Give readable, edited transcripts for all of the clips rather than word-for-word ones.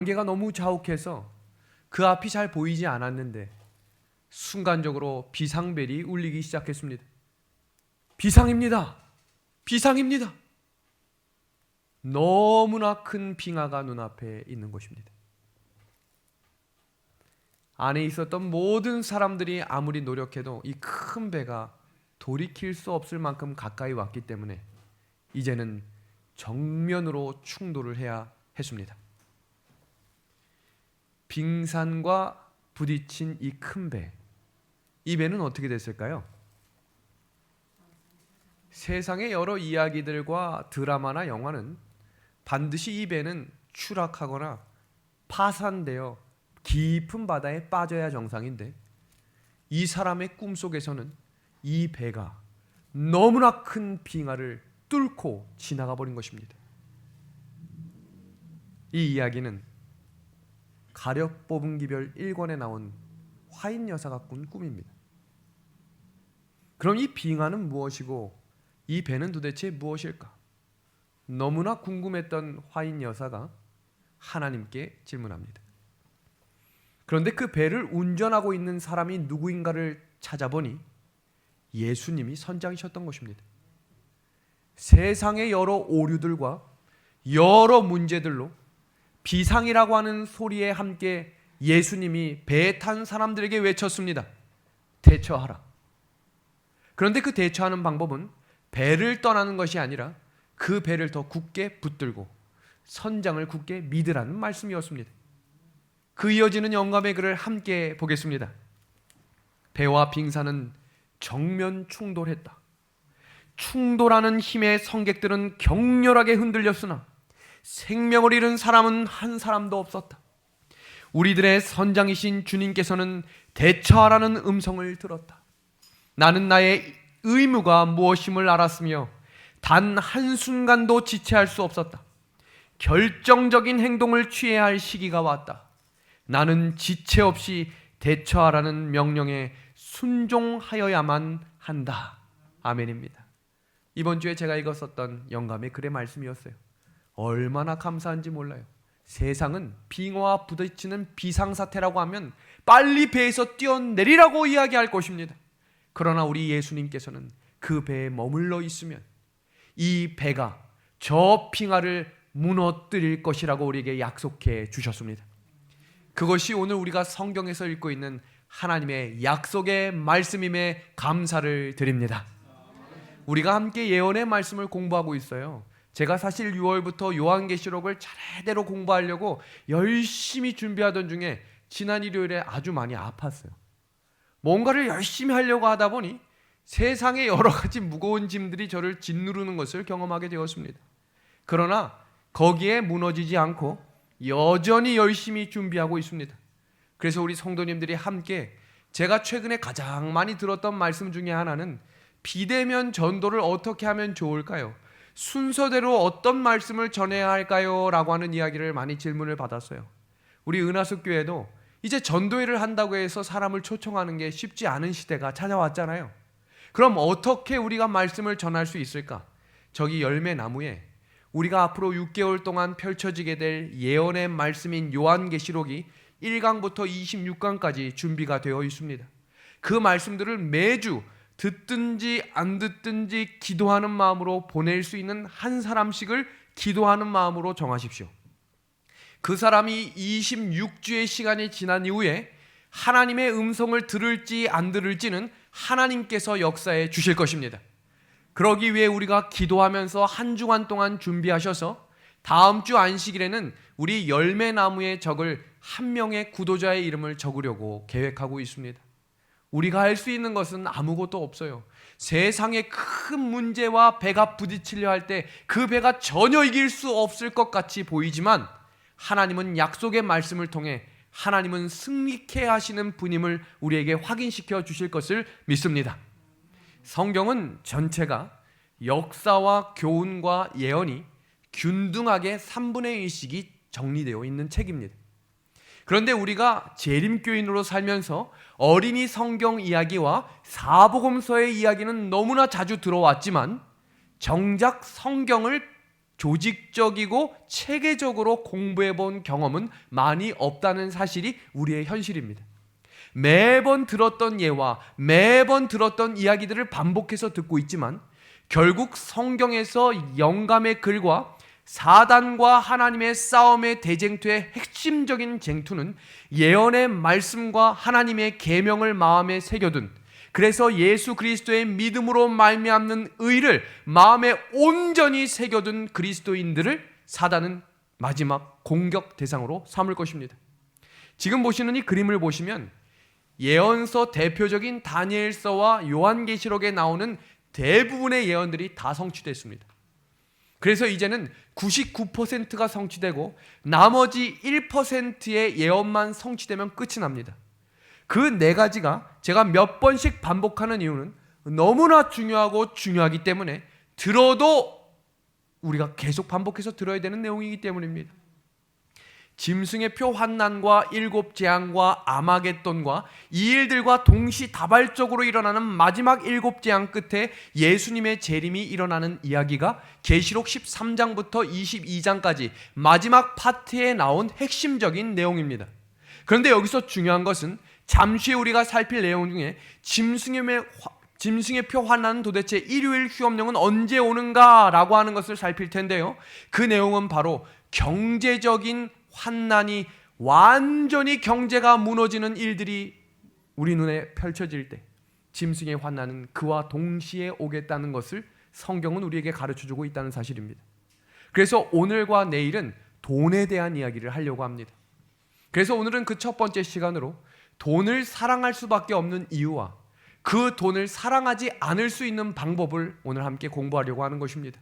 안개가 너무 자욱해서 그 앞이 잘 보이지 않았는데 순간적으로 비상벨이 울리기 시작했습니다. 비상입니다. 비상입니다. 너무나 큰 빙하가 눈앞에 있는 것입니다. 안에 있었던 모든 사람들이 아무리 노력해도 이 큰 배가 돌이킬 수 없을 만큼 가까이 왔기 때문에 이제는 정면으로 충돌을 해야 했습니다. 빙산과 부딪힌 이 큰 배, 이 배는 어떻게 됐을까요? 세상의 여러 이야기들과 드라마나 영화는 반드시 이 배는 추락하거나 파산되어 깊은 바다에 빠져야 정상인데, 이 사람의 꿈속에서는 이 배가 너무나 큰 빙하를 뚫고 지나가 버린 것입니다. 이 이야기는 가력 뽑은 기별 1권에 나온 화인 여사가 꾼 꿈입니다. 그럼 이 빙하는 무엇이고 이 배는 도대체 무엇일까? 너무나 궁금했던 화인 여사가 하나님께 질문합니다. 그런데 그 배를 운전하고 있는 사람이 누구인가를 찾아보니 예수님이 선장이셨던 것입니다. 세상의 여러 오류들과 여러 문제들로 비상이라고 하는 소리에 함께 예수님이 배에 탄 사람들에게 외쳤습니다. 대처하라. 그런데 그 대처하는 방법은 배를 떠나는 것이 아니라 그 배를 더 굳게 붙들고 선장을 굳게 믿으라는 말씀이었습니다. 그 이어지는 영감의 글을 함께 보겠습니다. 배와 빙산은 정면 충돌했다. 충돌하는 힘에 성객들은 격렬하게 흔들렸으나 생명을 잃은 사람은 한 사람도 없었다. 우리들의 선장이신 주님께서는 대처하라는 음성을 들었다. 나는 나의 의무가 무엇임을 알았으며 단 한순간도 지체할 수 없었다. 결정적인 행동을 취해야 할 시기가 왔다. 나는 지체 없이 대처하라는 명령에 순종하여야만 한다. 아멘입니다. 이번 주에 제가 읽었었던 영감의 글의 말씀이었어요. 얼마나 감사한지 몰라요. 세상은 빙하와 부딪히는 비상사태라고 하면 빨리 배에서 뛰어내리라고 이야기할 것입니다. 그러나 우리 예수님께서는 그 배에 머물러 있으면 이 배가 저 빙하를 무너뜨릴 것이라고 우리에게 약속해 주셨습니다. 그것이 오늘 우리가 성경에서 읽고 있는 하나님의 약속의 말씀임에 감사를 드립니다. 우리가 함께 예언의 말씀을 공부하고 있어요. 제가 사실 6월부터 요한계시록을 제대로 공부하려고 열심히 준비하던 중에 지난 일요일에 아주 많이 아팠어요. 뭔가를 열심히 하려고 하다 보니 세상의 여러 가지 무거운 짐들이 저를 짓누르는 것을 경험하게 되었습니다. 그러나 거기에 무너지지 않고 여전히 열심히 준비하고 있습니다. 그래서 우리 성도님들이 함께 제가 최근에 가장 많이 들었던 말씀 중에 하나는 비대면 전도를 어떻게 하면 좋을까요? 순서대로 어떤 말씀을 전해야 할까요? 라고 하는 이야기를 많이 질문을 받았어요. 우리 은하숙 교회도 이제 전도회를 한다고 해서 사람을 초청하는 게 쉽지 않은 시대가 찾아왔잖아요. 그럼 어떻게 우리가 말씀을 전할 수 있을까? 저기 열매나무에 우리가 앞으로 6개월 동안 펼쳐지게 될 예언의 말씀인 요한계시록이 1강부터 26강까지 준비가 되어 있습니다. 그 말씀들을 매주 듣든지 안 듣든지 기도하는 마음으로 보낼 수 있는 한 사람씩을 기도하는 마음으로 정하십시오. 그 사람이 26주의 시간이 지난 이후에 하나님의 음성을 들을지 안 들을지는 하나님께서 역사해 주실 것입니다. 그러기 위해 우리가 기도하면서 한 주간 동안 준비하셔서 다음 주 안식일에는 우리 열매나무에 적을 한 명의 구도자의 이름을 적으려고 계획하고 있습니다. 우리가 할 수 있는 것은 아무것도 없어요. 세상의 큰 문제와 배가 부딪히려 할 때 그 배가 전혀 이길 수 없을 것 같이 보이지만 하나님은 약속의 말씀을 통해 하나님은 승리케 하시는 분임을 우리에게 확인시켜 주실 것을 믿습니다. 성경은 전체가 역사와 교훈과 예언이 균등하게 3분의 1씩이 정리되어 있는 책입니다. 그런데 우리가 재림교인으로 살면서 어린이 성경 이야기와 사복음서의 이야기는 너무나 자주 들어왔지만 정작 성경을 조직적이고 체계적으로 공부해 본 경험은 많이 없다는 사실이 우리의 현실입니다. 매번 들었던 예와 매번 들었던 이야기들을 반복해서 듣고 있지만 결국 성경에서 영감의 글과 사단과 하나님의 싸움의 대쟁투의 핵심적인 쟁투는 예언의 말씀과 하나님의 계명을 마음에 새겨둔, 그래서 예수 그리스도의 믿음으로 말미암는 의를 마음에 온전히 새겨둔 그리스도인들을 사단은 마지막 공격 대상으로 삼을 것입니다. 지금 보시는 이 그림을 보시면 예언서 대표적인 다니엘서와 요한계시록에 나오는 대부분의 예언들이 다 성취됐습니다. 그래서 이제는 99%가 성취되고 나머지 1%의 예언만 성취되면 끝이 납니다. 그 네 가지가 제가 몇 번씩 반복하는 이유는 너무나 중요하기 때문에 들어도 우리가 계속 반복해서 들어야 되는 내용이기 때문입니다. 짐승의 표 환난과 일곱 재앙과 아마겟돈과 이 일들과 동시다발적으로 일어나는 마지막 일곱 재앙 끝에 예수님의 재림이 일어나는 이야기가 계시록 13장부터 22장까지 마지막 파트에 나온 핵심적인 내용입니다. 그런데 여기서 중요한 것은 잠시 우리가 살필 내용 중에 짐승의 표 환난은 도대체 일요일 휴업령은 언제 오는가라고 하는 것을 살필 텐데요. 그 내용은 바로 경제적인 환난이 완전히 경제가 무너지는 일들이 우리 눈에 펼쳐질 때 짐승의 환난은 그와 동시에 오겠다는 것을 성경은 우리에게 가르쳐주고 있다는 사실입니다. 그래서 오늘과 내일은 돈에 대한 이야기를 하려고 합니다. 그래서 오늘은 그 첫 번째 시간으로 돈을 사랑할 수밖에 없는 이유와 그 돈을 사랑하지 않을 수 있는 방법을 오늘 함께 공부하려고 하는 것입니다.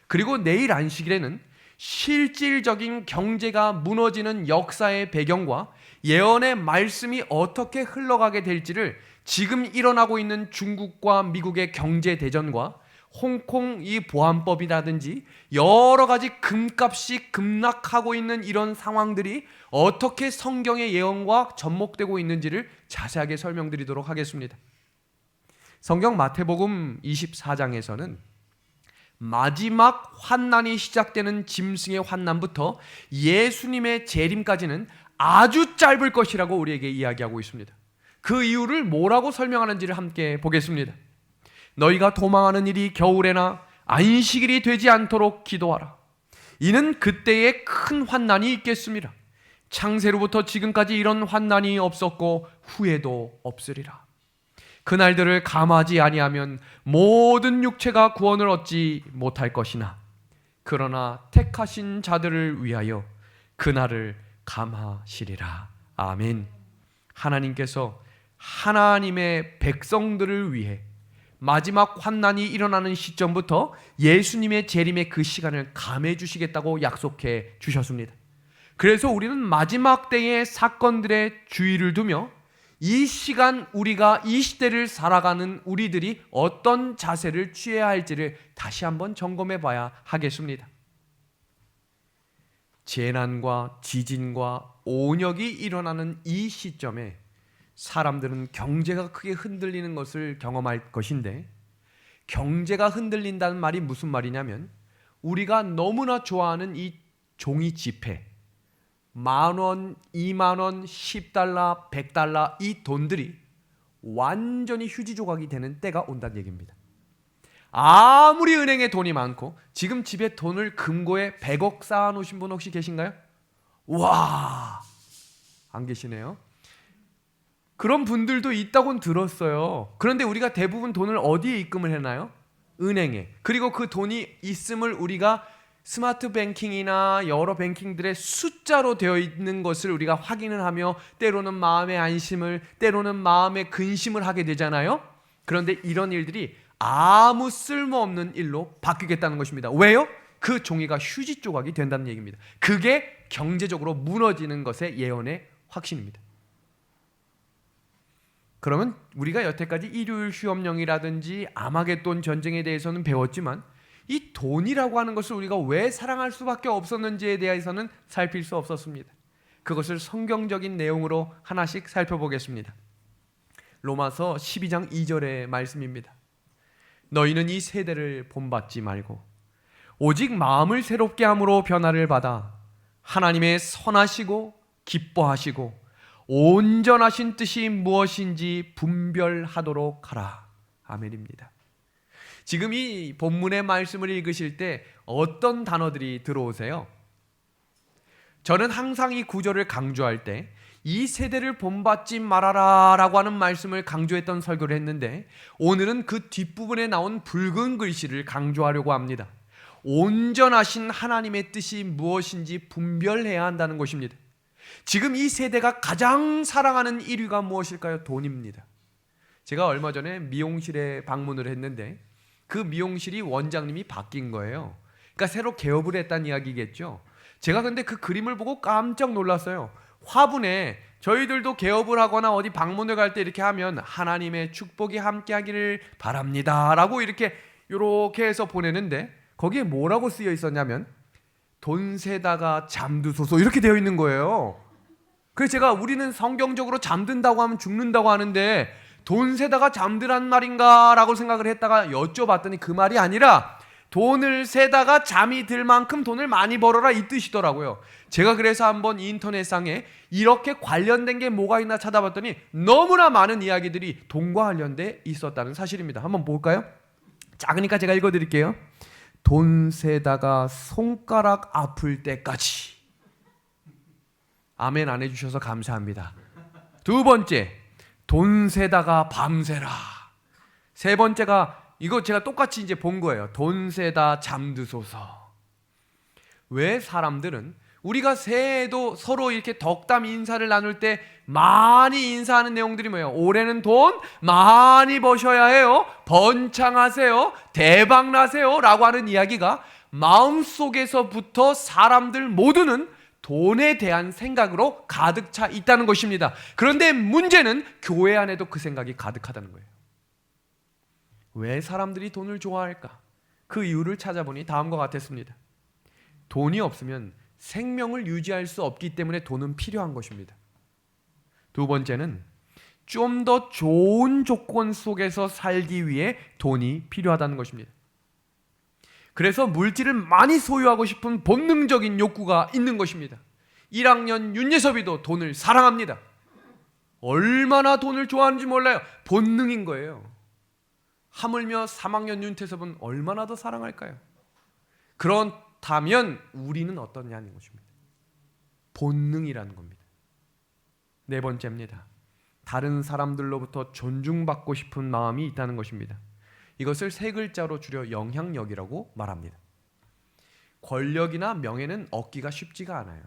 그리고 내일 안식일에는 실질적인 경제가 무너지는 역사의 배경과 예언의 말씀이 어떻게 흘러가게 될지를 지금 일어나고 있는 중국과 미국의 경제 대전과 홍콩 이 보안법이라든지 여러 가지 금값이 급락하고 있는 이런 상황들이 어떻게 성경의 예언과 접목되고 있는지를 자세하게 설명드리도록 하겠습니다. 성경 마태복음 24장에서는 마지막 환난이 시작되는 짐승의 환난부터 예수님의 재림까지는 아주 짧을 것이라고 우리에게 이야기하고 있습니다. 그 이유를 뭐라고 설명하는지를 함께 보겠습니다. 너희가 도망하는 일이 겨울에나 안식일이 되지 않도록 기도하라. 이는 그때에 큰 환난이 있겠습니다. 창세로부터 지금까지 이런 환난이 없었고 후에도 없으리라. 그날들을 감하지 아니하면 모든 육체가 구원을 얻지 못할 것이나 그러나 택하신 자들을 위하여 그날을 감하시리라. 아멘. 하나님께서 하나님의 백성들을 위해 마지막 환난이 일어나는 시점부터 예수님의 재림의 그 시간을 감해 주시겠다고 약속해 주셨습니다. 그래서 우리는 마지막 때의 사건들의 주의를 두며 이 시간 우리가 이 시대를 살아가는 우리들이 어떤 자세를 취해야 할지를 다시 한번 점검해 봐야 하겠습니다. 재난과 지진과 온역이 일어나는 이 시점에 사람들은 경제가 크게 흔들리는 것을 경험할 것인데, 경제가 흔들린다는 말이 무슨 말이냐면 우리가 너무나 좋아하는 이 종이 지폐 10,000원, 20,000원, 10달러, 100달러 이 돈들이 완전히 휴지 조각이 되는 때가 온다는 얘기입니다. 아무리 은행에 돈이 많고 지금 집에 돈을 금고에 100억 쌓아놓으신 분 혹시 계신가요? 와, 안 계시네요. 그런 분들도 있다고는 들었어요. 그런데 우리가 대부분 돈을 어디에 입금을 해나요? 은행에. 그리고 그 돈이 있음을 우리가 스마트 뱅킹이나 여러 뱅킹들의 숫자로 되어 있는 것을 우리가 확인을 하며 때로는 마음의 안심을, 때로는 마음의 근심을 하게 되잖아요. 그런데 이런 일들이 아무 쓸모없는 일로 바뀌겠다는 것입니다. 왜요? 그 종이가 휴지 조각이 된다는 얘기입니다. 그게 경제적으로 무너지는 것의 예언의 확신입니다. 그러면 우리가 여태까지 일요일 휴업령이라든지 아마겟돈 전쟁에 대해서는 배웠지만 이 돈이라고 하는 것을 우리가 왜 사랑할 수밖에 없었는지에 대해서는 살필 수 없었습니다. 그것을 성경적인 내용으로 하나씩 살펴보겠습니다. 로마서 12장 2절의 말씀입니다. 너희는 이 세대를 본받지 말고 오직 마음을 새롭게 함으로 변화를 받아 하나님의 선하시고 기뻐하시고 온전하신 뜻이 무엇인지 분별하도록 하라. 아멘입니다. 지금 이 본문의 말씀을 읽으실 때 어떤 단어들이 들어오세요? 저는 항상 이 구절을 강조할 때 이 세대를 본받지 말아라 라고 하는 말씀을 강조했던 설교를 했는데, 오늘은 그 뒷부분에 나온 붉은 글씨를 강조하려고 합니다. 온전하신 하나님의 뜻이 무엇인지 분별해야 한다는 것입니다. 지금 이 세대가 가장 사랑하는 1위가 무엇일까요? 돈입니다. 제가 얼마 전에 미용실에 방문을 했는데 그 미용실이 원장님이 바뀐 거예요. 그러니까 새로 개업을 했다는 이야기겠죠. 제가 근데 그 그림을 보고 깜짝 놀랐어요. 화분에 저희들도 개업을 하거나 어디 방문을 갈 때 이렇게 하면 하나님의 축복이 함께하기를 바랍니다 라고 이렇게 해서 보내는데, 거기에 뭐라고 쓰여 있었냐면 돈 세다가 잠드소서 이렇게 되어 있는 거예요. 그래서 제가 우리는 성경적으로 잠든다고 하면 죽는다고 하는데 돈 세다가 잠드란 말인가 라고 생각을 했다가 여쭤봤더니 그 말이 아니라 돈을 세다가 잠이 들 만큼 돈을 많이 벌어라 이 뜻이더라고요. 제가 그래서 한번 인터넷상에 이렇게 관련된 게 뭐가 있나 찾아봤더니 너무나 많은 이야기들이 돈과 관련돼 있었다는 사실입니다. 한번 볼까요? 작으니까 제가 읽어드릴게요. 돈 세다가 손가락 아플 때까지. 아멘 안 해주셔서 감사합니다. 두 번째, 돈 세다가 밤새라. 세 번째가 이거 제가 똑같이 이제 본 거예요. 돈 세다 잠드소서. 왜 사람들은 우리가 새해에도 서로 이렇게 덕담 인사를 나눌 때 많이 인사하는 내용들이 뭐예요? 올해는 돈 많이 버셔야 해요. 번창하세요. 대박 나세요. 라고 하는 이야기가 마음속에서부터 사람들 모두는 돈에 대한 생각으로 가득 차 있다는 것입니다. 그런데 문제는 교회 안에도 그 생각이 가득하다는 거예요. 왜 사람들이 돈을 좋아할까? 그 이유를 찾아보니 다음과 같았습니다. 돈이 없으면 생명을 유지할 수 없기 때문에 돈은 필요한 것입니다. 두 번째는 좀 더 좋은 조건 속에서 살기 위해 돈이 필요하다는 것입니다. 그래서 물질을 많이 소유하고 싶은 본능적인 욕구가 있는 것입니다. 1학년 윤예섭이도 돈을 사랑합니다. 얼마나 돈을 좋아하는지 몰라요. 본능인 거예요. 하물며 3학년 윤태섭은 얼마나 더 사랑할까요? 그렇다면 우리는 어떠냐는 것입니다. 본능이라는 겁니다. 네 번째입니다. 다른 사람들로부터 존중받고 싶은 마음이 있다는 것입니다. 이것을 세 글자로 줄여 영향력이라고 말합니다. 권력이나 명예는 얻기가 쉽지가 않아요.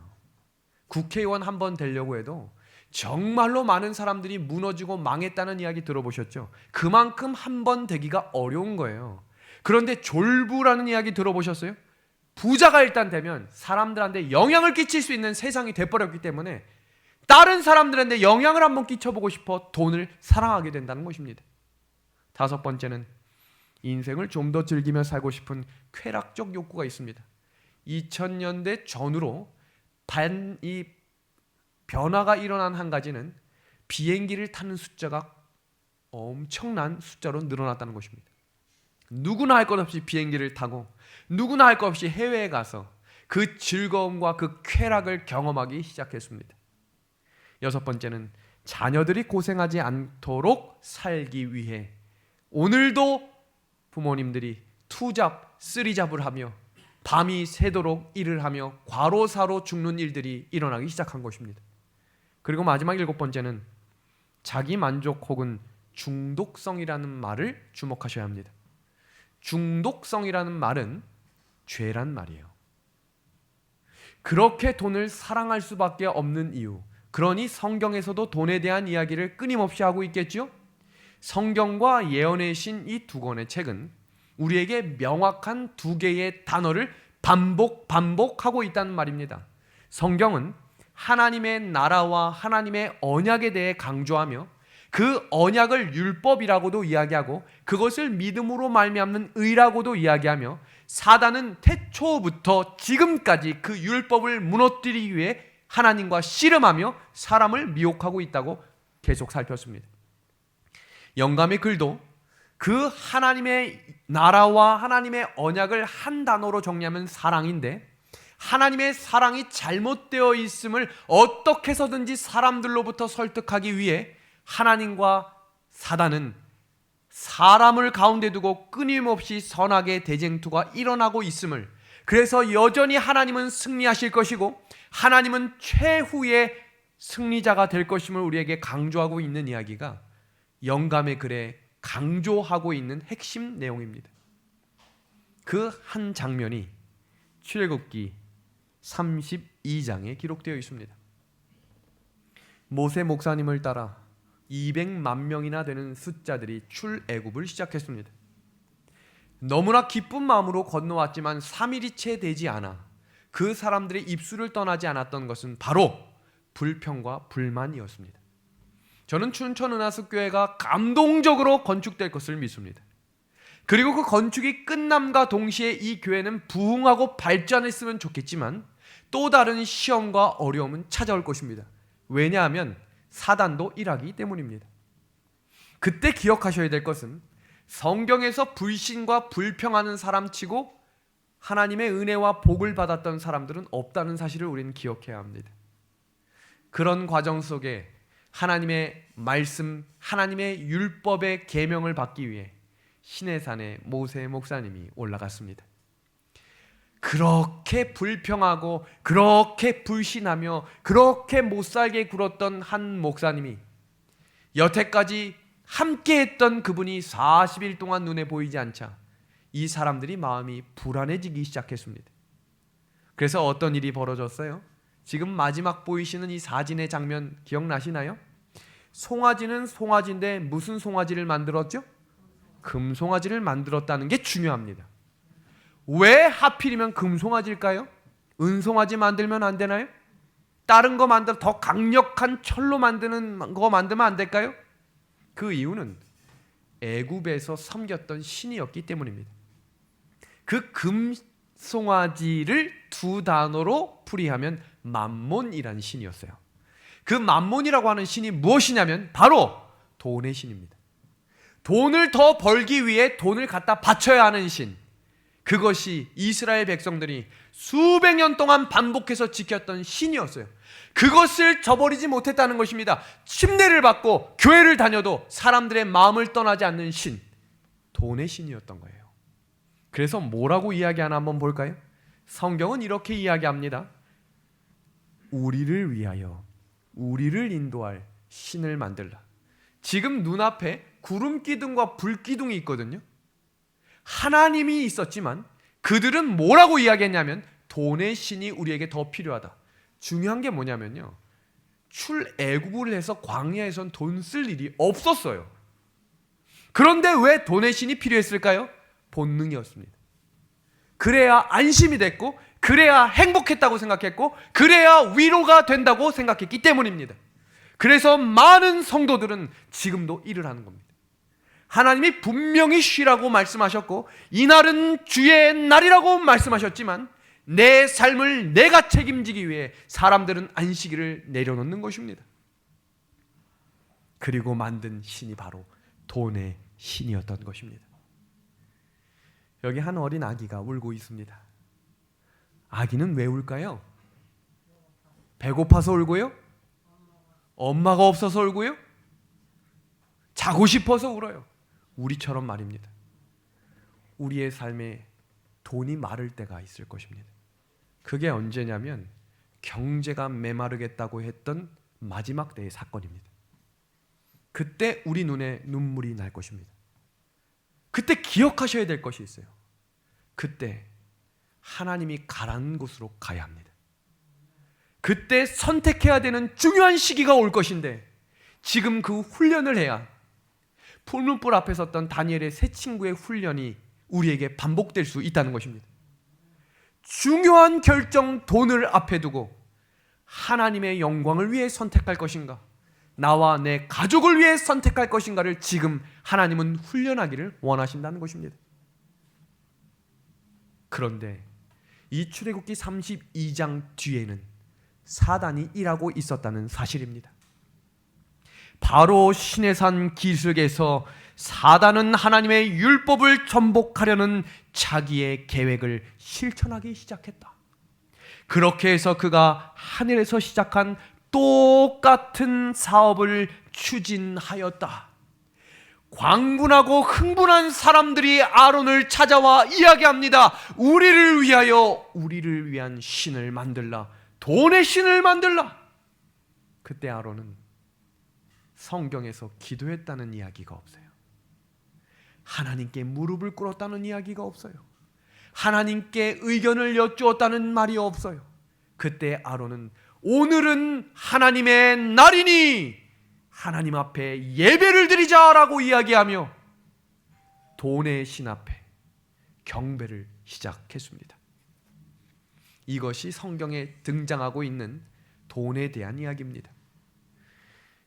국회의원 한 번 되려고 해도 정말로 많은 사람들이 무너지고 망했다는 이야기 들어보셨죠? 그만큼 한 번 되기가 어려운 거예요. 그런데 졸부라는 이야기 들어보셨어요? 부자가 일단 되면 사람들한테 영향을 끼칠 수 있는 세상이 돼버렸기 때문에 다른 사람들한테 영향을 한번 끼쳐보고 싶어 돈을 사랑하게 된다는 것입니다. 다섯 번째는 인생을 좀 더 즐기며 살고 싶은 쾌락적 욕구가 있습니다. 2000년대 전후로 이 변화가 일어난 한 가지는 비행기를 타는 숫자가 엄청난 숫자로 늘어났다는 것입니다. 누구나 할 것 없이 비행기를 타고 누구나 할 것 없이 해외에 가서 그 즐거움과 그 쾌락을 경험하기 시작했습니다. 여섯 번째는 자녀들이 고생하지 않도록 살기 위해 오늘도 부모님들이 투잡, 쓰리잡을 하며 밤이 새도록 일을 하며 과로사로 죽는 일들이 일어나기 시작한 것입니다. 그리고 마지막 일곱 번째는 자기 만족 혹은 중독성이라는 말을 주목하셔야 합니다. 중독성이라는 말은 죄란 말이에요. 그렇게 돈을 사랑할 수밖에 없는 이유, 그러니 성경에서도 돈에 대한 이야기를 끊임없이 하고 있겠죠? 성경과 예언의 신 이 두 권의 책은 우리에게 명확한 두 개의 단어를 반복하고 있다는 말입니다. 성경은 하나님의 나라와 하나님의 언약에 대해 강조하며 그 언약을 율법이라고도 이야기하고 그것을 믿음으로 말미암는 의라고도 이야기하며 사단은 태초부터 지금까지 그 율법을 무너뜨리기 위해 하나님과 씨름하며 사람을 미혹하고 있다고 계속 살폈습니다. 영감의 글도 그 하나님의 나라와 하나님의 언약을 한 단어로 정리하면 사랑인데, 하나님의 사랑이 잘못되어 있음을 어떻게 해서든지 사람들로부터 설득하기 위해 하나님과 사단은 사람을 가운데 두고 끊임없이 선악의 대쟁투가 일어나고 있음을, 그래서 여전히 하나님은 승리하실 것이고 하나님은 최후의 승리자가 될 것임을 우리에게 강조하고 있는 이야기가 영감의 글에 강조하고 있는 핵심 내용입니다. 그 한 장면이 출애굽기 32장에 기록되어 있습니다. 모세 목사님을 따라 200만 명이나 되는 숫자들이 출애굽을 시작했습니다. 너무나 기쁜 마음으로 건너왔지만 3일이 채 되지 않아 그 사람들의 입술을 떠나지 않았던 것은 바로 불평과 불만이었습니다. 저는 춘천은하수교회가 감동적으로 건축될 것을 믿습니다. 그리고 그 건축이 끝남과 동시에 이 교회는 부흥하고 발전했으면 좋겠지만 또 다른 시험과 어려움은 찾아올 것입니다. 왜냐하면 사단도 일하기 때문입니다. 그때 기억하셔야 될 것은 성경에서 불신과 불평하는 사람치고 하나님의 은혜와 복을 받았던 사람들은 없다는 사실을 우리는 기억해야 합니다. 그런 과정 속에 하나님의 말씀, 하나님의 율법의 계명을 받기 위해 시내산에 모세 목사님이 올라갔습니다. 그렇게 불평하고 그렇게 불신하며 그렇게 못살게 굴었던 한 목사님이 여태까지 함께했던 그분이 40일 동안 눈에 보이지 않자 이 사람들이 마음이 불안해지기 시작했습니다. 그래서 어떤 일이 벌어졌어요? 지금 마지막 보이시는 이 사진의 장면 기억나시나요? 송아지는 송아지인데 무슨 송아지를 만들었죠? 금송아지를 만들었다는 게 중요합니다. 왜 하필이면 금송아지일까요? 은송아지 만들면 안 되나요? 다른 거 만들어 더 강력한 철로 만드는 거 만들면 안 될까요? 그 이유는 애굽에서 섬겼던 신이었기 때문입니다. 그 금송아지를 두 단어로 풀이하면 맘몬이라는 신이었어요. 그 맘몬이라고 하는 신이 무엇이냐면 바로 돈의 신입니다. 돈을 더 벌기 위해 돈을 갖다 바쳐야 하는 신, 그것이 이스라엘 백성들이 수백 년 동안 반복해서 지켰던 신이었어요. 그것을 저버리지 못했다는 것입니다. 침례를 받고 교회를 다녀도 사람들의 마음을 떠나지 않는 신, 돈의 신이었던 거예요. 그래서 뭐라고 이야기하나 한번 볼까요? 성경은 이렇게 이야기합니다. 우리를 위하여 우리를 인도할 신을 만들라. 지금 눈앞에 구름 기둥과 불 기둥이 있거든요. 하나님이 있었지만 그들은 뭐라고 이야기했냐면 돈의 신이 우리에게 더 필요하다. 중요한 게 뭐냐면요, 출애굽을 해서 광야에선 돈 쓸 일이 없었어요. 그런데 왜 돈의 신이 필요했을까요? 본능이었습니다. 그래야 안심이 됐고, 그래야 행복했다고 생각했고, 그래야 위로가 된다고 생각했기 때문입니다. 그래서 많은 성도들은 지금도 일을 하는 겁니다. 하나님이 분명히 쉬라고 말씀하셨고 이날은 주의 날이라고 말씀하셨지만 내 삶을 내가 책임지기 위해 사람들은 안식일을 내려놓는 것입니다. 그리고 만든 신이 바로 돈의 신이었던 것입니다. 여기 한 어린 아기가 울고 있습니다. 아기는 왜 울까요? 배고파서 울고요? 엄마가 없어서 울고요? 자고 싶어서 울어요. 우리처럼 말입니다. 우리의 삶에 돈이 마를 때가 있을 것입니다. 그게 언제냐면 경제가 메마르겠다고 했던 마지막 때의 사건입니다. 그때 우리 눈에 눈물이 날 것입니다. 그때 기억하셔야 될 것이 있어요. 그때 하나님이 가라는 곳으로 가야 합니다. 그때 선택해야 되는 중요한 시기가 올 것인데 지금 그 훈련을 해야 풀문불 앞에 섰던 다니엘의 세 친구의 훈련이 우리에게 반복될 수 있다는 것입니다. 중요한 결정, 돈을 앞에 두고 하나님의 영광을 위해 선택할 것인가, 나와 내 가족을 위해 선택할 것인가를 지금 하나님은 훈련하기를 원하신다는 것입니다. 그런데 이 출애굽기 32장 뒤에는 사단이 일하고 있었다는 사실입니다. 바로 시내산 기슭에서 사단은 하나님의 율법을 전복하려는 자기의 계획을 실천하기 시작했다. 그렇게 해서 그가 하늘에서 시작한 똑같은 사업을 추진하였다. 광분하고 흥분한 사람들이 아론을 찾아와 이야기합니다. 우리를 위하여 우리를 위한 신을 만들라. 돈의 신을 만들라. 그때 아론은 성경에서 기도했다는 이야기가 없어요. 하나님께 무릎을 꿇었다는 이야기가 없어요. 하나님께 의견을 여쭈었다는 말이 없어요. 그때 아론은 오늘은 하나님의 날이니 하나님 앞에 예배를 드리자라고 이야기하며 돈의 신 앞에 경배를 시작했습니다. 이것이 성경에 등장하고 있는 돈에 대한 이야기입니다.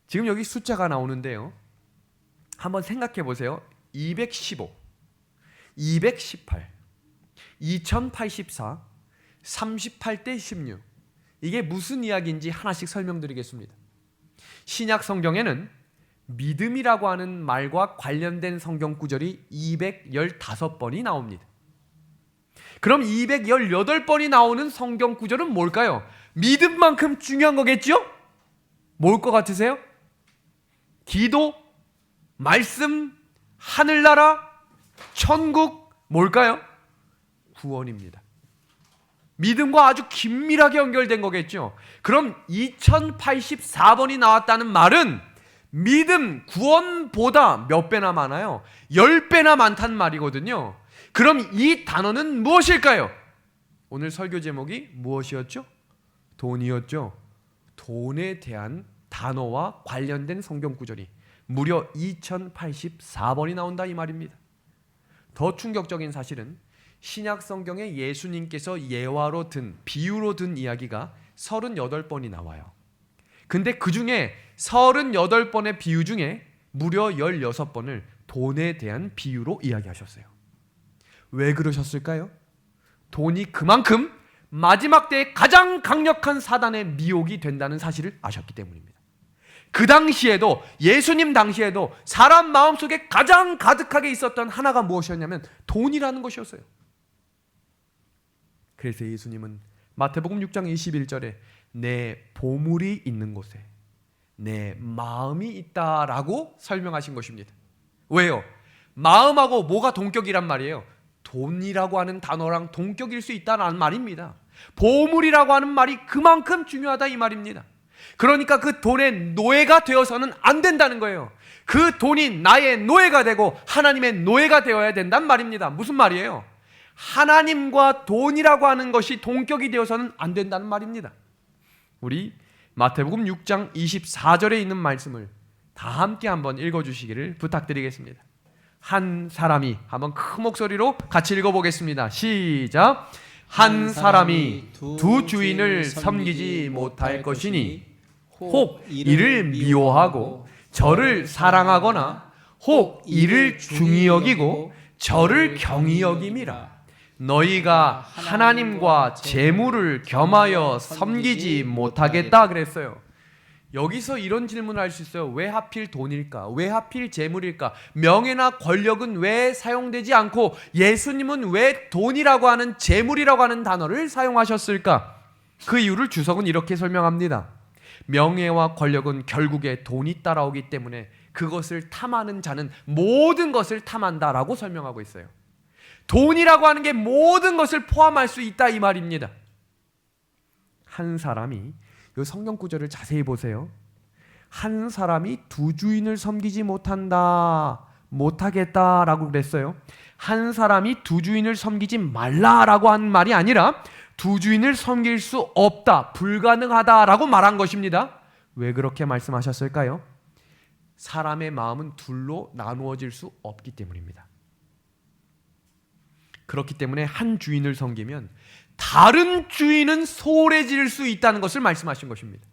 지금 여기 숫자가 나오는데요, 한번 생각해 보세요. 215, 218, 2084, 38대 16. 이게 무슨 이야기인지 하나씩 설명드리겠습니다. 신약 성경에는 믿음이라고 하는 말과 관련된 성경 구절이 215번이 나옵니다. 그럼 218번이 나오는 성경 구절은 뭘까요? 믿음만큼 중요한 거겠죠? 뭘 것 같으세요? 기도, 말씀, 하늘나라, 천국, 뭘까요? 구원입니다. 믿음과 아주 긴밀하게 연결된 거겠죠. 그럼 2084번이 나왔다는 말은 믿음, 구원보다 몇 배나 많아요? 10배나 많다는 말이거든요. 그럼 이 단어는 무엇일까요? 오늘 설교 제목이 무엇이었죠? 돈이었죠. 돈에 대한 단어와 관련된 성경 구절이 무려 2084번이 나온다 이 말입니다. 더 충격적인 사실은 신약 성경에 예수님께서 예화로 든, 비유로 든 이야기가 38번이 나와요. 근데 그 중에 38번의 비유 중에 무려 16번을 돈에 대한 비유로 이야기하셨어요. 왜 그러셨을까요? 돈이 그만큼 마지막 때에 가장 강력한 사단의 미혹이 된다는 사실을 아셨기 때문입니다. 그 당시에도, 예수님 당시에도 사람 마음속에 가장 가득하게 있었던 하나가 무엇이었냐면 돈이라는 것이었어요. 그래서 예수님은 마태복음 6장 21절에 내 보물이 있는 곳에 내 마음이 있다라고 설명하신 것입니다. 왜요? 마음하고 뭐가 동격이란 말이에요? 돈이라고 하는 단어랑 동격일 수 있다는 말입니다. 보물이라고 하는 말이 그만큼 중요하다 이 말입니다. 그러니까 그 돈의 노예가 되어서는 안 된다는 거예요. 그 돈이 나의 노예가 되고 하나님의 노예가 되어야 된단 말입니다. 무슨 말이에요? 하나님과 돈이라고 하는 것이 동격이 되어서는 안 된다는 말입니다. 우리 마태복음 6장 24절에 있는 말씀을 다 함께 한번 읽어주시기를 부탁드리겠습니다. 한 사람이, 한번 큰 목소리로 같이 읽어보겠습니다. 시작. 한 사람이 두 주인을 섬기지 못할 것이니 혹 이를 미워하고 저를 사랑하거나 혹 이를 중히 여기고 저를 경히 여김이라. 너희가 하나님과 재물을 겸하여 섬기지 못하겠다 그랬어요. 여기서 이런 질문을 할 수 있어요. 왜 하필 돈일까? 왜 하필 재물일까? 명예나 권력은 왜 사용되지 않고 예수님은 왜 돈이라고 하는, 재물이라고 하는 단어를 사용하셨을까? 그 이유를 주석은 이렇게 설명합니다. 명예와 권력은 결국에 돈이 따라오기 때문에 그것을 탐하는 자는 모든 것을 탐한다라고 설명하고 있어요. 돈이라고 하는 게 모든 것을 포함할 수 있다 이 말입니다. 한 사람이, 이 성경 구절을 자세히 보세요. 한 사람이 두 주인을 섬기지 못하겠다라고 그랬어요. 한 사람이 두 주인을 섬기지 말라라고 한 말이 아니라 두 주인을 섬길 수 없다, 불가능하다라고 말한 것입니다. 왜 그렇게 말씀하셨을까요? 사람의 마음은 둘로 나누어질 수 없기 때문입니다. 그렇기 때문에 한 주인을 섬기면 다른 주인은 소홀해질 수 있다는 것을 말씀하신 것입니다.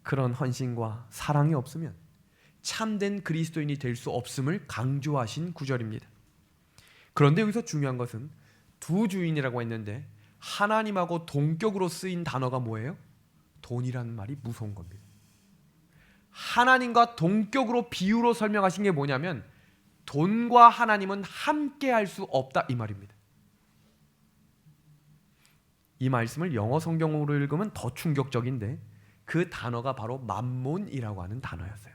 그런 헌신과 사랑이 없으면 참된 그리스도인이 될 수 없음을 강조하신 구절입니다. 그런데 여기서 중요한 것은 두 주인이라고 했는데 하나님하고 동격으로 쓰인 단어가 뭐예요? 돈이라는 말이 무서운 겁니다. 하나님과 동격으로 비유로 설명하신 게 뭐냐면 돈과 하나님은 함께 할 수 없다 이 말입니다. 이 말씀을 영어 성경으로 읽으면 더 충격적인데 그 단어가 바로 맘몬이라고 하는 단어였어요.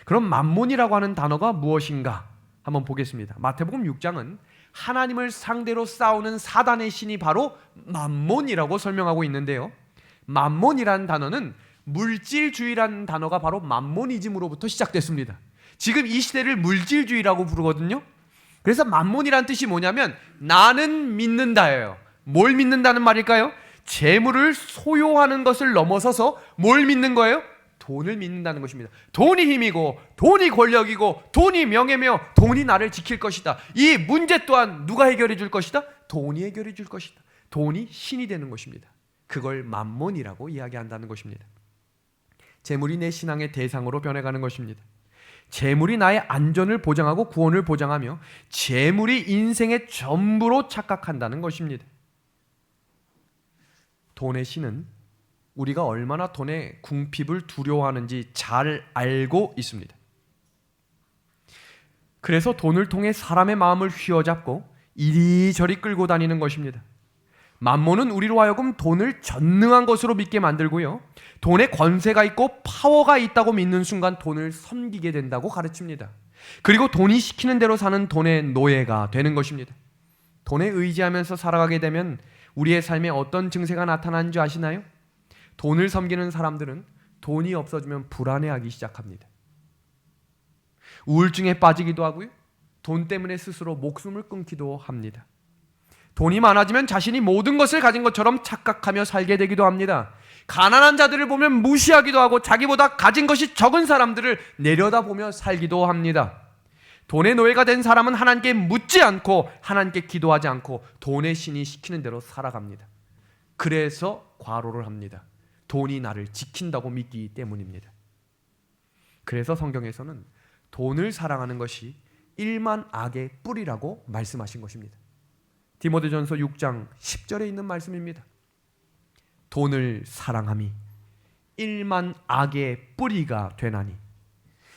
그럼 맘몬이라고 하는 단어가 무엇인가 한번 보겠습니다. 마태복음 6장은 하나님을 상대로 싸우는 사단의 신이 바로 맘몬이라고 설명하고 있는데요. 맘몬이라는 단어는 물질주의라는 단어가 바로 맘모니즘으로부터 시작됐습니다. 지금 이 시대를 물질주의라고 부르거든요. 그래서 맘몬이라는 뜻이 뭐냐면 나는 믿는다예요. 뭘 믿는다는 말일까요? 재물을 소유하는 것을 넘어서서 뭘 믿는 거예요? 돈을 믿는다는 것입니다. 돈이 힘이고 돈이 권력이고 돈이 명예며 돈이 나를 지킬 것이다. 이 문제 또한 누가 해결해 줄 것이다? 돈이 해결해 줄 것이다. 돈이 신이 되는 것입니다. 그걸 맘몬이라고 이야기한다는 것입니다. 재물이 내 신앙의 대상으로 변해가는 것입니다. 재물이 나의 안전을 보장하고 구원을 보장하며 재물이 인생의 전부로 착각한다는 것입니다. 돈의 신은 우리가 얼마나 돈의 궁핍을 두려워하는지 잘 알고 있습니다. 그래서 돈을 통해 사람의 마음을 휘어잡고 이리저리 끌고 다니는 것입니다. 맘몬은 우리로 하여금 돈을 전능한 것으로 믿게 만들고요. 돈에 권세가 있고 파워가 있다고 믿는 순간 돈을 섬기게 된다고 가르칩니다. 그리고 돈이 시키는 대로 사는 돈의 노예가 되는 것입니다. 돈에 의지하면서 살아가게 되면 우리의 삶에 어떤 증세가 나타나는 줄 아시나요? 돈을 섬기는 사람들은 돈이 없어지면 불안해하기 시작합니다. 우울증에 빠지기도 하고요. 돈 때문에 스스로 목숨을 끊기도 합니다. 돈이 많아지면 자신이 모든 것을 가진 것처럼 착각하며 살게 되기도 합니다. 가난한 자들을 보면 무시하기도 하고 자기보다 가진 것이 적은 사람들을 내려다보며 살기도 합니다. 돈의 노예가 된 사람은 하나님께 묻지 않고 하나님께 기도하지 않고 돈의 신이 시키는 대로 살아갑니다. 그래서 과로를 합니다. 돈이 나를 지킨다고 믿기 때문입니다. 그래서 성경에서는 돈을 사랑하는 것이 일만 악의 뿌리라고 말씀하신 것입니다. 디모데전서 6장 10절에 있는 말씀입니다. 돈을 사랑함이 일만 악의 뿌리가 되나니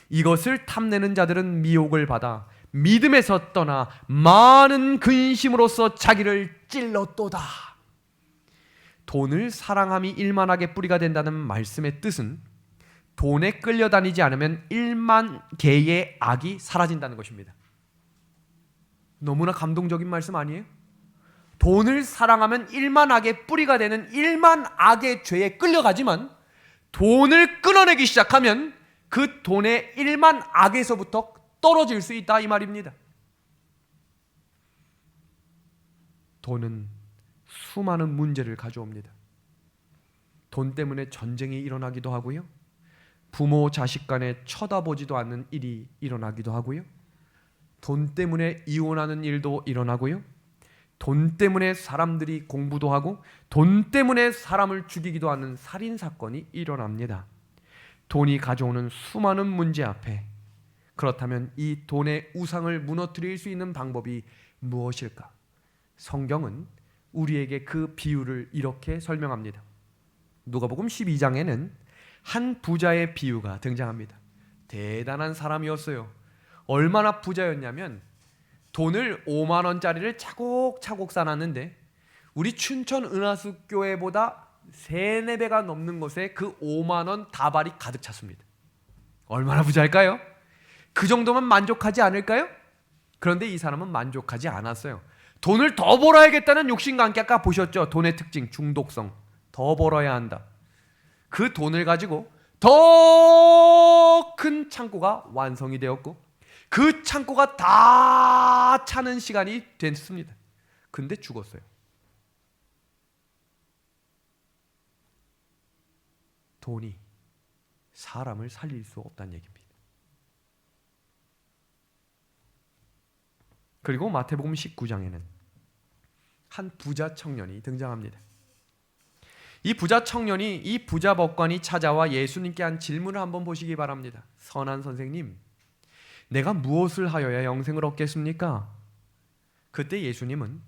이것을 탐내는 자들은 미혹을 받아 믿음에서 떠나 많은 근심으로써 자기를 찔렀도다. 돈을 사랑함이 일만 악의 뿌리가 된다는 말씀의 뜻은 돈에 끌려다니지 않으면 1만 개의 악이 사라진다는 것입니다. 너무나 감동적인 말씀 아니에요? 돈을 사랑하면 1만 악의 뿌리가 되는 1만 악의 죄에 끌려가지만 돈을 끊어내기 시작하면 그 돈의 1만 악에서부터 떨어질 수 있다 이 말입니다. 돈은 수많은 문제를 가져옵니다. 돈 때문에 전쟁이 일어나기도 하고요. 부모 자식 간에 쳐다보지도 않는 일이 일어나기도 하고요. 돈 때문에 이혼하는 일도 일어나고요. 돈 때문에 사람들이 공부도 하고 돈 때문에 사람을 죽이기도 하는 살인사건이 일어납니다. 돈이 가져오는 수많은 문제 앞에 그렇다면 이 돈의 우상을 무너뜨릴 수 있는 방법이 무엇일까? 성경은 우리에게 그 비유를 이렇게 설명합니다. 누가복음 12장에는 한 부자의 비유가 등장합니다. 대단한 사람이었어요. 얼마나 부자였냐면 돈을 5만 원짜리를 차곡차곡 쌓았는데 우리 춘천 은하수교회보다 3-4배가 넘는 곳에 그 5만 원 다발이 가득 찼습니다. 얼마나 부자일까요? 그 정도면 만족하지 않을까요? 그런데 이 사람은 만족하지 않았어요. 돈을 더 벌어야겠다는 욕심과 함께 아까 보셨죠? 돈의 특징, 중독성. 더 벌어야 한다. 그 돈을 가지고 더 큰 창고가 완성이 되었고 그 창고가 다 차는 시간이 됐습니다. 근데 죽었어요. 돈이 사람을 살릴 수 없다는 얘기입니다. 그리고 마태복음 19장에는 한 부자 청년이 등장합니다. 이 부자 청년이 이 부자 법관이 찾아와 예수님께 한 질문을 한번 보시기 바랍니다. 선한 선생님, 내가 무엇을 하여야 영생을 얻겠습니까? 그때 예수님은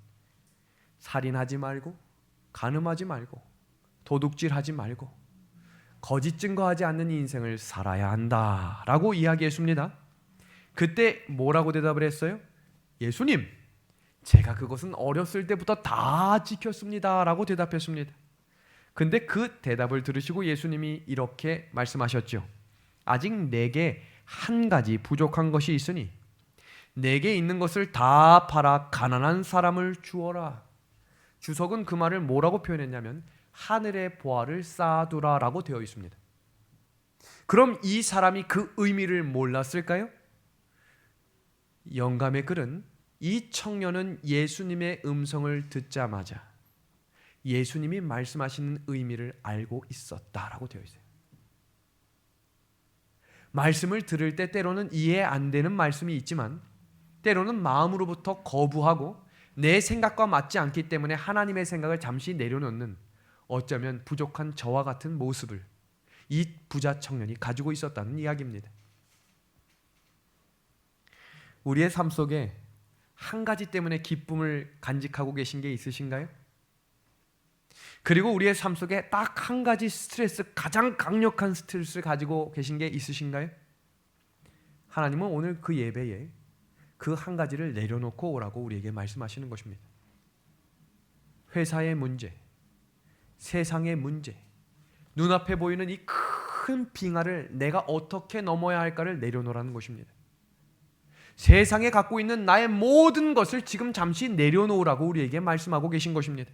살인하지 말고 간음하지 말고 도둑질하지 말고 거짓 증거하지 않는 인생을 살아야 한다라고 이야기했습니다. 그때 뭐라고 대답을 했어요? 예수님, 제가 그것은 어렸을 때부터 다 지켰습니다라고 대답했습니다. 근데 그 대답을 들으시고 예수님이 이렇게 말씀하셨죠. 아직 내게 한 가지 부족한 것이 있으니 내게 있는 것을 다 팔아 가난한 사람을 주어라. 주석은 그 말을 뭐라고 표현했냐면 하늘의 보화를 쌓아두라라고 되어 있습니다. 그럼 이 사람이 그 의미를 몰랐을까요? 영감의 글은 이 청년은 예수님의 음성을 듣자마자 예수님이 말씀하시는 의미를 알고 있었다라고 되어 있어요. 말씀을 들을 때 때로는 이해 안 되는 말씀이 있지만 때로는 마음으로부터 거부하고 내 생각과 맞지 않기 때문에 하나님의 생각을 잠시 내려놓는 어쩌면 부족한 저와 같은 모습을 이 부자 청년이 가지고 있었다는 이야기입니다. 우리의 삶 속에 한 가지 때문에 기쁨을 간직하고 계신 게 있으신가요? 그리고 우리의 삶 속에 딱 한 가지 스트레스, 가장 강력한 스트레스를 가지고 계신 게 있으신가요? 하나님은 오늘 그 예배에 그 한 가지를 내려놓고 오라고 우리에게 말씀하시는 것입니다. 회사의 문제, 세상의 문제, 눈앞에 보이는 이 큰 빙하를 내가 어떻게 넘어야 할까를 내려놓으라는 것입니다. 세상에 갖고 있는 나의 모든 것을 지금 잠시 내려놓으라고 우리에게 말씀하고 계신 것입니다.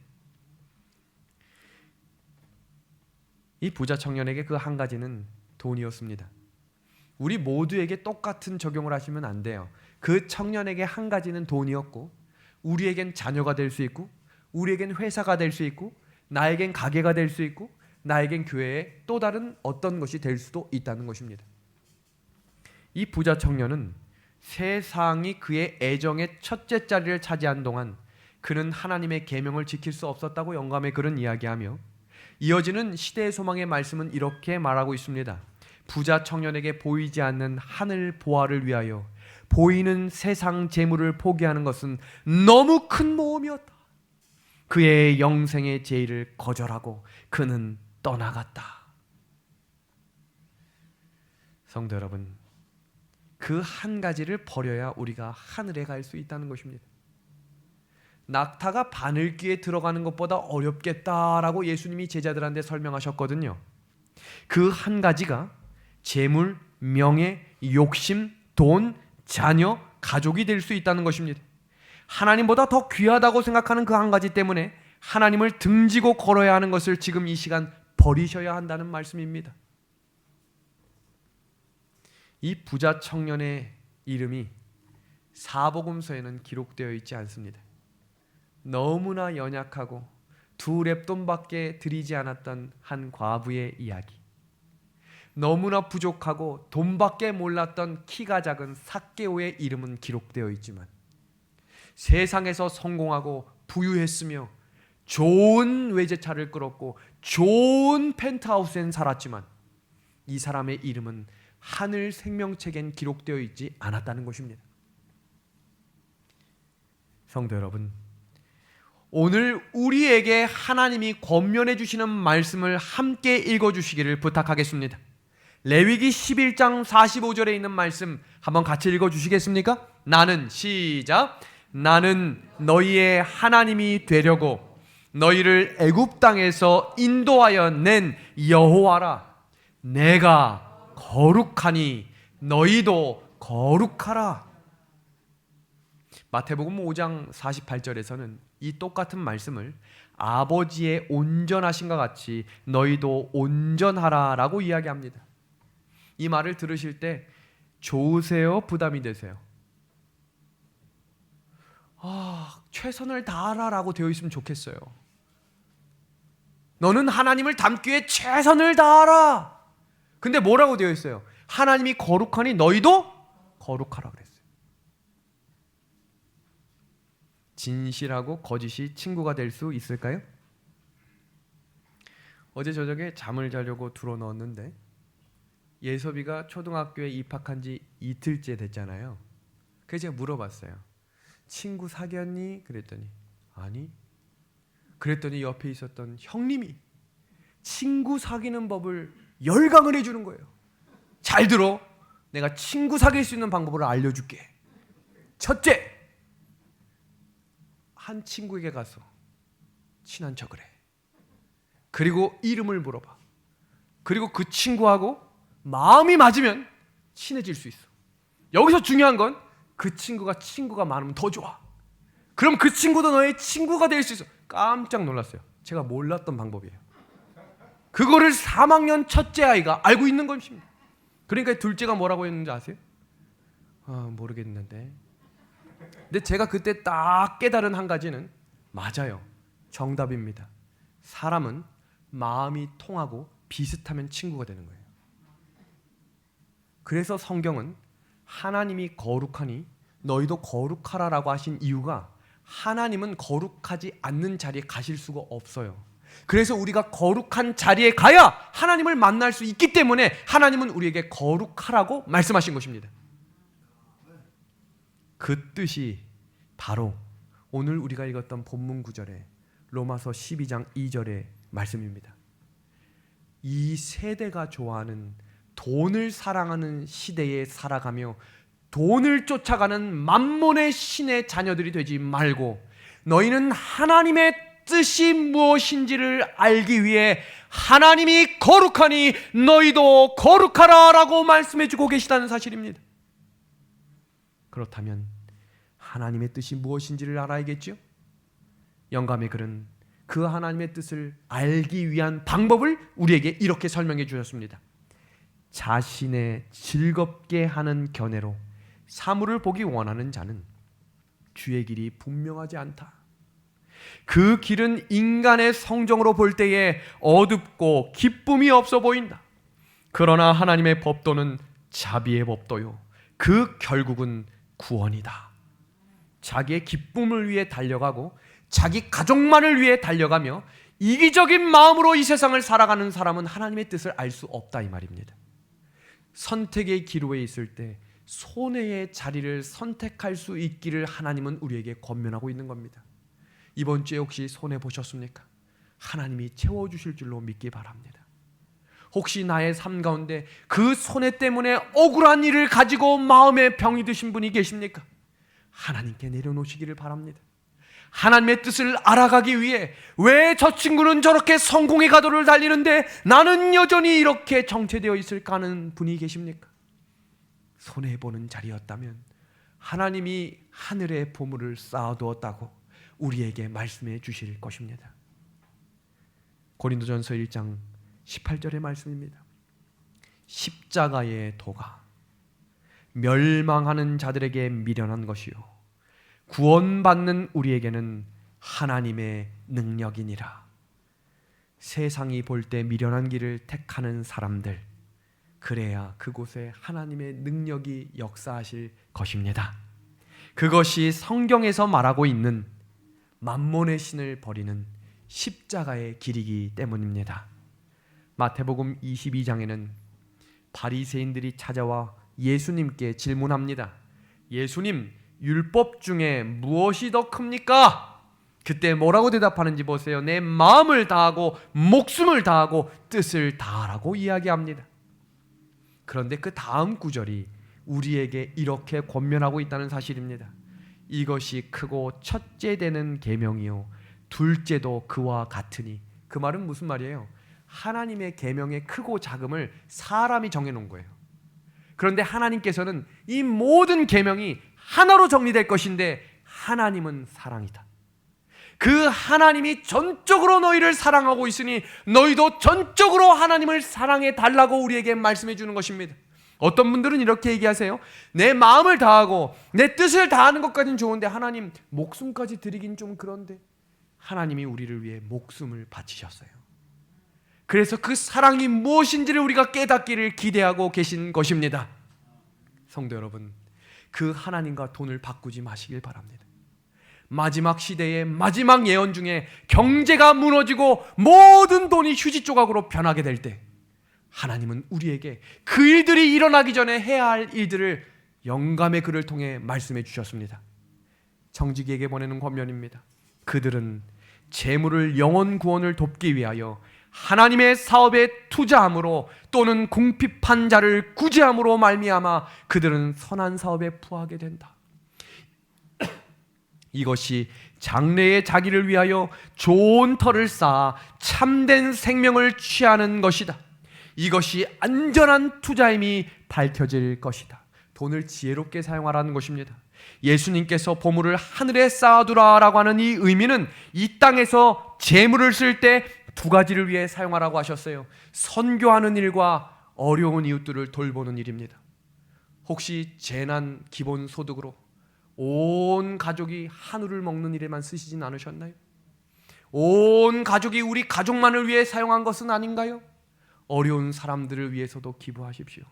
이 부자 청년에게 그 한 가지는 돈이었습니다. 우리 모두에게 똑같은 적용을 하시면 안 돼요. 그 청년에게 한 가지는 돈이었고 우리에겐 자녀가 될 수 있고 우리에겐 회사가 될 수 있고 나에겐 가게가 될 수 있고 나에겐 교회의 또 다른 어떤 것이 될 수도 있다는 것입니다. 이 부자 청년은 세상이 그의 애정의 첫째 자리를 차지한 동안 그는 하나님의 계명을 지킬 수 없었다고 영감의 글은 이야기하며 이어지는 시대의 소망의 말씀은 이렇게 말하고 있습니다. 부자 청년에게 보이지 않는 하늘 보화를 위하여 보이는 세상 재물을 포기하는 것은 너무 큰 모험이었다. 그의 영생의 제의를 거절하고 그는 떠나갔다. 성도 여러분, 그 한 가지를 버려야 우리가 하늘에 갈 수 있다는 것입니다. 낙타가 바늘귀에 들어가는 것보다 어렵겠다라고 예수님이 제자들한테 설명하셨거든요. 그 한 가지가 재물, 명예, 욕심, 돈, 자녀, 가족이 될 수 있다는 것입니다. 하나님보다 더 귀하다고 생각하는 그 한 가지 때문에 하나님을 등지고 걸어야 하는 것을 지금 이 시간 버리셔야 한다는 말씀입니다. 이 부자 청년의 이름이 사복음서에는 기록되어 있지 않습니다. 너무나 연약하고 두 렙돈밖에 드리지 않았던 한 과부의 이야기, 너무나 부족하고 돈밖에 몰랐던 키가 작은 삭개오의 이름은 기록되어 있지만 세상에서 성공하고 부유했으며 좋은 외제차를 끌었고 좋은 펜트하우스엔 살았지만 이 사람의 이름은 하늘 생명책엔 기록되어 있지 않았다는 것입니다. 성도 여러분, 오늘 우리에게 하나님이 권면해 주시는 말씀을 함께 읽어주시기를 부탁하겠습니다. 레위기 11장 45절에 있는 말씀 한번 같이 읽어주시겠습니까? 나는 시작. 나는 너희의 하나님이 되려고 너희를 애굽 땅에서 인도하여 낸 여호와라. 내가 거룩하니 너희도 거룩하라. 마태복음 5장 48절에서는 이 똑같은 말씀을 아버지의 온전하신과 같이 너희도 온전하라 라고 이야기합니다. 이 말을 들으실 때 좋으세요? 부담이 되세요? 최선을 다하라 라고 되어 있으면 좋겠어요. 너는 하나님을 닮기 위해 최선을 다하라. 근데 뭐라고 되어 있어요? 하나님이 거룩하니 너희도 거룩하라 그랬어요. 진실하고 거짓이 친구가 될 수 있을까요? 어제 저녁에 잠을 자려고 들어 넣었는데 예섭이가 초등학교에 입학한 지 이틀째 됐잖아요. 그래서 제가 물어봤어요. 친구 사귀었니? 그랬더니 아니. 그랬더니 옆에 있었던 형님이 친구 사귀는 법을 열강을 해주는 거예요. 잘 들어. 내가 친구 사귈 수 있는 방법을 알려줄게. 첫째, 한 친구에게 가서 친한 척을 해. 그리고 이름을 물어봐. 그리고 그 친구하고 마음이 맞으면 친해질 수 있어. 여기서 중요한 건 그 친구가 많으면 더 좋아. 그럼 그 친구도 너의 친구가 될 수 있어. 깜짝 놀랐어요. 제가 몰랐던 방법이에요. 그거를 3학년 첫째 아이가 알고 있는 것입니다. 그러니까 둘째가 뭐라고 했는지 아세요? 모르겠는데. 근데 제가 그때 딱 깨달은 한 가지는 맞아요. 정답입니다. 사람은 마음이 통하고 비슷하면 친구가 되는 거예요. 그래서 성경은 하나님이 거룩하니 너희도 거룩하라라고 하신 이유가 하나님은 거룩하지 않는 자리에 가실 수가 없어요. 그래서 우리가 거룩한 자리에 가야 하나님을 만날 수 있기 때문에 하나님은 우리에게 거룩하라고 말씀하신 것입니다. 그 뜻이 바로 오늘 우리가 읽었던 본문 구절에 로마서 12장 2절의 말씀입니다. 이 세대가 좋아하는 돈을 사랑하는 시대에 살아가며 돈을 쫓아가는 만몬의 신의 자녀들이 되지 말고 너희는 하나님의 뜻이 무엇인지를 알기 위해 하나님이 거룩하니 너희도 거룩하라 라고 말씀해주고 계시다는 사실입니다. 그렇다면 하나님의 뜻이 무엇인지를 알아야겠죠? 영감의 글은 그 하나님의 뜻을 알기 위한 방법을 우리에게 이렇게 설명해 주셨습니다. 자신의 즐겁게 하는 견해로 사물을 보기 원하는 자는 주의 길이 분명하지 않다. 그 길은 인간의 성정으로 볼 때에 어둡고 기쁨이 없어 보인다. 그러나 하나님의 법도는 자비의 법도요, 그 결국은 구원이다. 자기의 기쁨을 위해 달려가고 자기 가족만을 위해 달려가며 이기적인 마음으로 이 세상을 살아가는 사람은 하나님의 뜻을 알 수 없다 이 말입니다. 선택의 기로에 있을 때 손해의 자리를 선택할 수 있기를 하나님은 우리에게 권면하고 있는 겁니다. 이번 주에 혹시 손해 보셨습니까? 하나님이 채워주실 줄로 믿기 바랍니다. 혹시 나의 삶 가운데 그 손해 때문에 억울한 일을 가지고 마음에 병이 드신 분이 계십니까? 하나님께 내려놓으시기를 바랍니다. 하나님의 뜻을 알아가기 위해 왜 저 친구는 저렇게 성공의 가도를 달리는데 나는 여전히 이렇게 정체되어 있을까 하는 분이 계십니까? 손해보는 자리였다면 하나님이 하늘의 보물을 쌓아두었다고 우리에게 말씀해 주실 것입니다. 고린도전서 1장 18절의 말씀입니다. 십자가의 도가 멸망하는 자들에게 미련한 것이요 구원받는 우리에게는 하나님의 능력이니라. 세상이 볼 때 미련한 길을 택하는 사람들, 그래야 그곳에 하나님의 능력이 역사하실 것입니다. 그것이 성경에서 말하고 있는 만몬의 신을 버리는 십자가의 길이기 때문입니다. 마태복음 22장에는 바리새인들이 찾아와 예수님께 질문합니다. 예수님, 율법 중에 무엇이 더 큽니까? 그때 뭐라고 대답하는지 보세요. 내 마음을 다하고 목숨을 다하고 뜻을 다하라고 이야기합니다. 그런데 그 다음 구절이 우리에게 이렇게 권면하고 있다는 사실입니다. 이것이 크고 첫째 되는 계명이요 둘째도 그와 같으니. 그 말은 무슨 말이에요? 하나님의 계명의 크고 작음을 사람이 정해놓은 거예요. 그런데 하나님께서는 이 모든 계명이 하나로 정리될 것인데 하나님은 사랑이다. 그 하나님이 전적으로 너희를 사랑하고 있으니 너희도 전적으로 하나님을 사랑해 달라고 우리에게 말씀해 주는 것입니다. 어떤 분들은 이렇게 얘기하세요. 내 마음을 다하고 내 뜻을 다하는 것까지는 좋은데 하나님 목숨까지 드리긴 좀 그런데. 하나님이 우리를 위해 목숨을 바치셨어요. 그래서 그 사랑이 무엇인지를 우리가 깨닫기를 기대하고 계신 것입니다. 성도 여러분, 그 하나님과 돈을 바꾸지 마시길 바랍니다. 마지막 시대의 마지막 예언 중에 경제가 무너지고 모든 돈이 휴지 조각으로 변하게 될 때 하나님은 우리에게 그 일들이 일어나기 전에 해야 할 일들을 영감의 글을 통해 말씀해 주셨습니다. 청지기에게 보내는 권면입니다. 그들은 재물을 영혼 구원을 돕기 위하여 하나님의 사업에 투자함으로 또는 궁핍한 자를 구제함으로 말미암아 그들은 선한 사업에 부하게 된다. 이것이 장래의 자기를 위하여 좋은 터를 쌓아 참된 생명을 취하는 것이다. 이것이 안전한 투자임이 밝혀질 것이다. 돈을 지혜롭게 사용하라는 것입니다. 예수님께서 보물을 하늘에 쌓아두라라고 하는 이 의미는 이 땅에서 재물을 쓸 때 두 가지를 위해 사용하라고 하셨어요. 선교하는 일과 어려운 이웃들을 돌보는 일입니다. 혹시 재난 기본소득으로 온 가족이 한우를 먹는 일에만 쓰시진 않으셨나요? 온 가족이 우리 가족만을 위해 사용한 것은 아닌가요? 어려운 사람들을 위해서도 기부하십시오.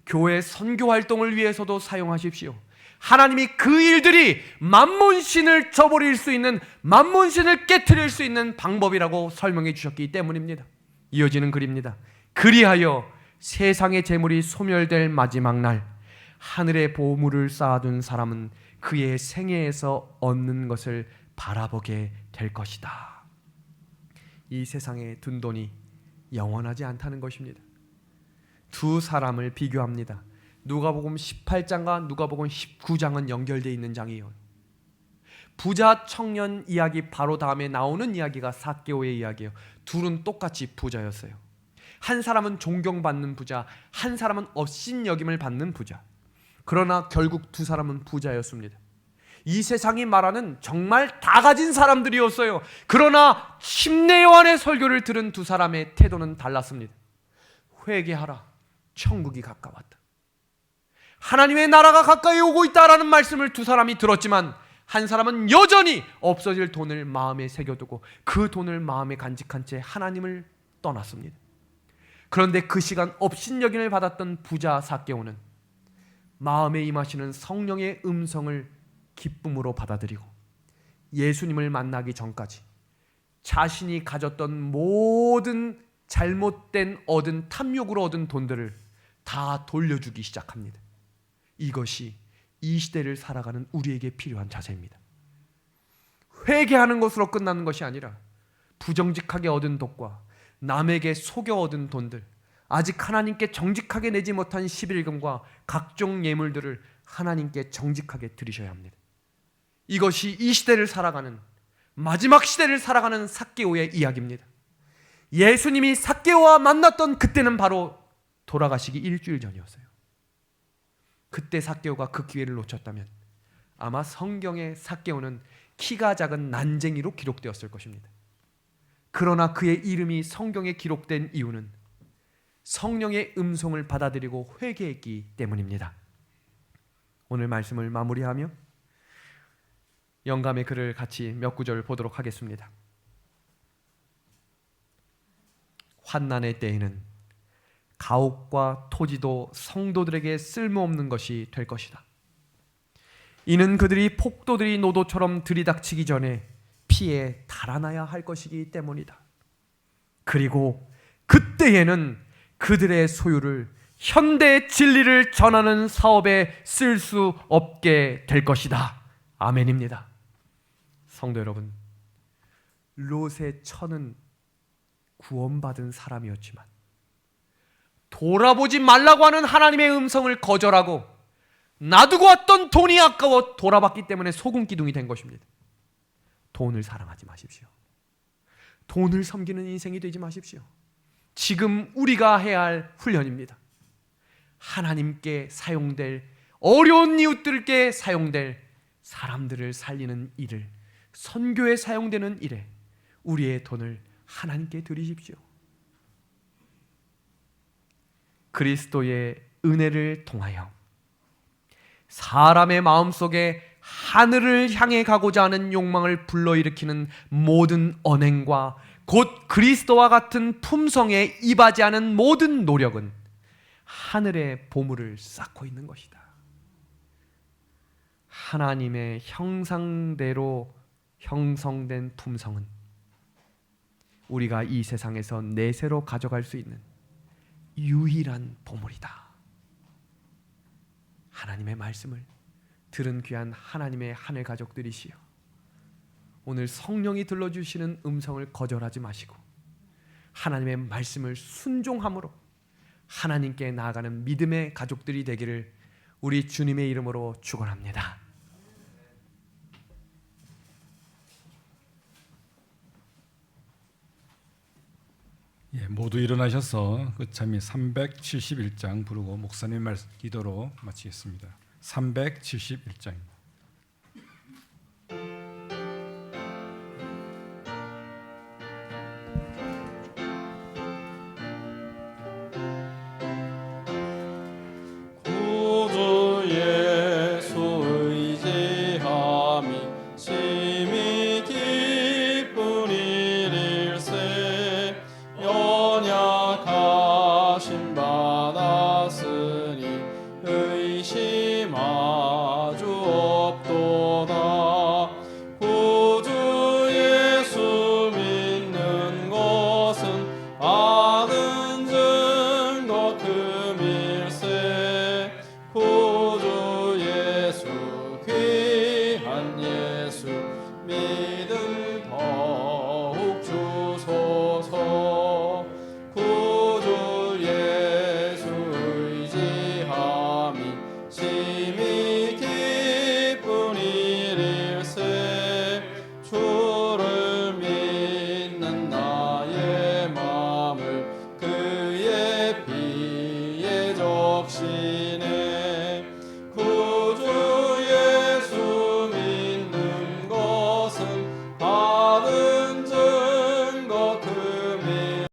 교회 선교 활동을 위해서도 사용하십시오. 하나님이 그 일들이 만몬신을 저버릴 수 있는, 만몬신을 깨트릴 수 있는 방법이라고 설명해 주셨기 때문입니다. 이어지는 글입니다. 그리하여 세상의 재물이 소멸될 마지막 날 하늘의 보물을 쌓아둔 사람은 그의 생애에서 얻는 것을 바라보게 될 것이다. 이 세상에 든 돈이 영원하지 않다는 것입니다. 두 사람을 비교합니다. 누가복음 18장과 누가복음 19장은 연결되어 있는 장이에요. 부자 청년 이야기 바로 다음에 나오는 이야기가 삭개오의 이야기예요. 둘은 똑같이 부자였어요. 한 사람은 존경받는 부자, 한 사람은 업신여김을 받는 부자. 그러나 결국 두 사람은 부자였습니다. 이 세상이 말하는 정말 다 가진 사람들이었어요. 그러나 침례 요한의 설교를 들은 두 사람의 태도는 달랐습니다. 회개하라, 천국이 가까웠다. 하나님의 나라가 가까이 오고 있다라는 말씀을 두 사람이 들었지만 한 사람은 여전히 없어질 돈을 마음에 새겨두고 그 돈을 마음에 간직한 채 하나님을 떠났습니다. 그런데 그 시간 업신여김을 받았던 부자 삭개오는 마음에 임하시는 성령의 음성을 기쁨으로 받아들이고 예수님을 만나기 전까지 자신이 가졌던 모든 잘못된 얻은 탐욕으로 얻은 돈들을 다 돌려주기 시작합니다. 이것이 이 시대를 살아가는 우리에게 필요한 자세입니다. 회개하는 것으로 끝나는 것이 아니라 부정직하게 얻은 돈과 남에게 속여 얻은 돈들, 아직 하나님께 정직하게 내지 못한 11금과 각종 예물들을 하나님께 정직하게 드리셔야 합니다. 이것이 이 시대를 살아가는, 마지막 시대를 살아가는 삭개오의 이야기입니다. 예수님이 삭개오와 만났던 그때는 바로 돌아가시기 일주일 전이었어요. 그때 삭개오가 그 기회를 놓쳤다면 아마 성경의 삭개오는 키가 작은 난쟁이로 기록되었을 것입니다. 그러나 그의 이름이 성경에 기록된 이유는 성령의 음성을 받아들이고 회개했기 때문입니다. 오늘 말씀을 마무리하며 영감의 글을 같이 몇 구절 보도록 하겠습니다. 환난의 때에는 가옥과 토지도 성도들에게 쓸모없는 것이 될 것이다. 이는 그들이 폭도들이 노도처럼 들이닥치기 전에 피해 달아나야 할 것이기 때문이다. 그리고 그때에는 그들의 소유를 현대의 진리를 전하는 사업에 쓸 수 없게 될 것이다. 아멘입니다. 성도 여러분, 롯의 처는 구원받은 사람이었지만 돌아보지 말라고 하는 하나님의 음성을 거절하고 놔두고 왔던 돈이 아까워 돌아봤기 때문에 소금 기둥이 된 것입니다. 돈을 사랑하지 마십시오. 돈을 섬기는 인생이 되지 마십시오. 지금 우리가 해야 할 훈련입니다. 하나님께 사용될, 어려운 이웃들께 사용될 사람들을 살리는 일을, 선교에 사용되는 일에 우리의 돈을 하나님께 드리십시오. 그리스도의 은혜를 통하여 사람의 마음속에 하늘을 향해 가고자 하는 욕망을 불러일으키는 모든 언행과 곧 그리스도와 같은 품성에 이바지하는 모든 노력은 하늘의 보물을 쌓고 있는 것이다. 하나님의 형상대로 형성된 품성은 우리가 이 세상에서 내세로 가져갈 수 있는 유일한 보물이다. 하나님의 말씀을 들은 귀한 하나님의 하늘 가족들이시여, 오늘 성령이 들려주시는 음성을 거절하지 마시고 하나님의 말씀을 순종함으로 하나님께 나아가는 믿음의 가족들이 되기를 우리 주님의 이름으로 축원합니다. 예, 모두 일어나셔서 끝참이 371장 부르고 목사님 말씀 기도로 마치겠습니다. 371장입니다. 없이